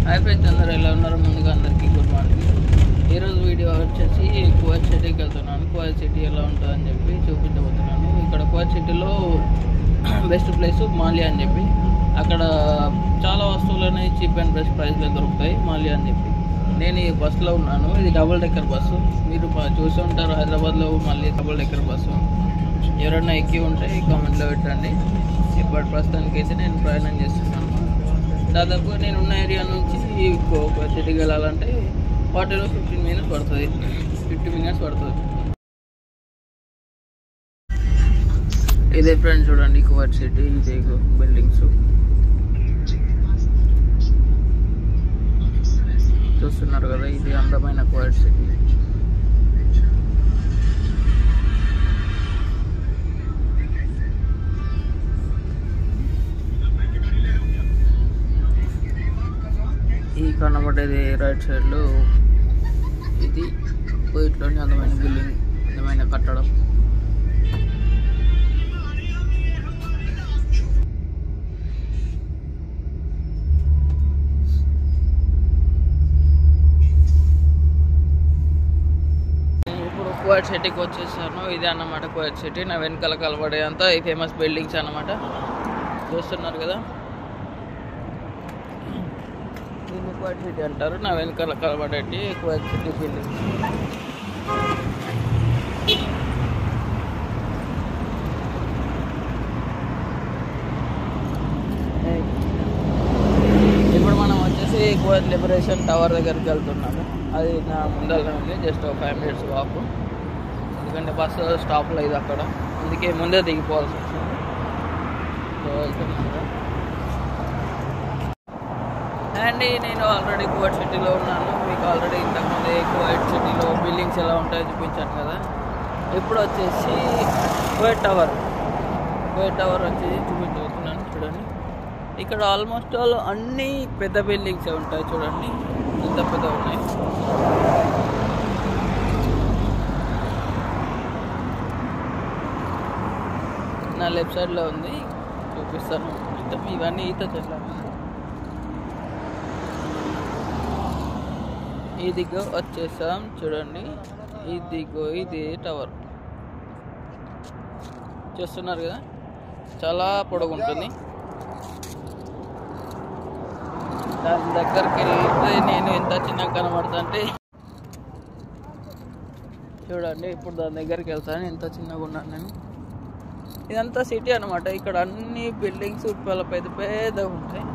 Hi friends, అందరూ ఎలా ఉన్నారు? ముందుగా అందరికీ గుడ్ మార్నింగ్. ఈరోజు వీడియో వచ్చేసి కువైట్ సిటీకి వెళ్తున్నాను. కువైట్ సిటీ ఎలా ఉంటుందని చెప్పి చూపించబోతున్నాను. ఇక్కడ కువైట్ సిటీలో బెస్ట్ ప్లేస్ మాలియా అని చెప్పి, అక్కడ చాలా వస్తువులు అనేవి చీప్ అండ్ బెస్ట్ ప్రైస్లో దొరుకుతాయి మాలియా అని చెప్పి. నేను ఈ బస్సులో ఉన్నాను. ఇది డబుల్ డెక్కర్ బస్సు. మీరు చూసి ఉంటారు హైదరాబాద్లో మళ్ళీ డబుల్ డెక్కర్ బస్సు. ఎవరైనా ఎక్కి ఉంటే కామెంట్లో పెట్టండి. ఇప్పటి ప్రస్తుతానికి అయితే నేను ప్రయాణం చేస్తున్నాను. దాదాపు నేను ఉన్న ఏరియా నుంచి సిటీకి వెళ్ళాలంటే 40 to 15 minutes పడుతుంది. 50 minutes పడుతుంది. ఇదే ఫ్రెండ్స్, చూడండి కువైట్ సిటీ. ఇదే బిల్డింగ్స్ చూస్తున్నారు కదా, ఇది అందమైన కువైట్ సిటీ. ఈ కనబడేది రైట్ సైడ్లో ఇది కువైట్లోని అందమైన బిల్డింగ్, అందమైన కట్టడం. ఇప్పుడు కువైట్ సిటీకి వచ్చేసాను. ఇదే అన్నమాట కువైట్ సిటీ. నా వెనకాల కలబడే అంతా ఈ ఫేమస్ బిల్డింగ్స్ అన్నమాట. చూస్తున్నారు కదా, కువైట్ సిటీ అంటారు. నా వెనకాల కలబడేటి కువైట్ సిటీ బిల్డింగ్. ఇప్పుడు మనం వచ్చేసి కువైట్ లిబరేషన్ టవర్ దగ్గరికి వెళ్తున్నాము. అది నా ముందరనే ఉంది, జస్ట్ 5 minutes వాక్. ఎందుకంటే బస్సు స్టాప్లో ఇది అక్కడ, అందుకే ముందే దిగిపోవాల్సి వచ్చింది. సో వెళ్తున్నాను. అండి, నేను ఆల్రెడీ కువైట్ సిటీలో ఉన్నాను. మీకు ఆల్రెడీ ఇంతకుముందే కువైట్ సిటీలో బిల్డింగ్స్ ఎలా ఉంటాయో చూపించాను కదా. ఇప్పుడు వచ్చేసి కువైట్ టవర్ వచ్చేసి చూపించబోతున్నాను. చూడండి, ఇక్కడ ఆల్మోస్ట్ ఆల్ అన్నీ పెద్ద బిల్డింగ్సే ఉంటాయి. చూడండి ఎంత పెద్ద ఉన్నాయి. నా లెఫ్ట్ సైడ్లో ఉంది, చూపిస్తాను మొత్తం. ఇవన్నీ ఈత చెట్ల. ఇదిగో వచ్చేసాం, చూడండి. ఇదిగో ఇది టవర్ చూస్తున్నారు కదా, చాలా పొడుగుంటుంది. దాని దగ్గరికి వెళ్తే నేను ఎంత చిన్నగా కనబడతా అంటే, చూడండి ఇప్పుడు దాని దగ్గరికి వెళ్తాను, ఎంత చిన్నగా ఉన్నాను నేను. ఇదంతా సిటీ అనమాట. ఇక్కడ అన్ని బిల్డింగ్స్ చాలా పెద్ద పెద్దగా ఉంటాయి.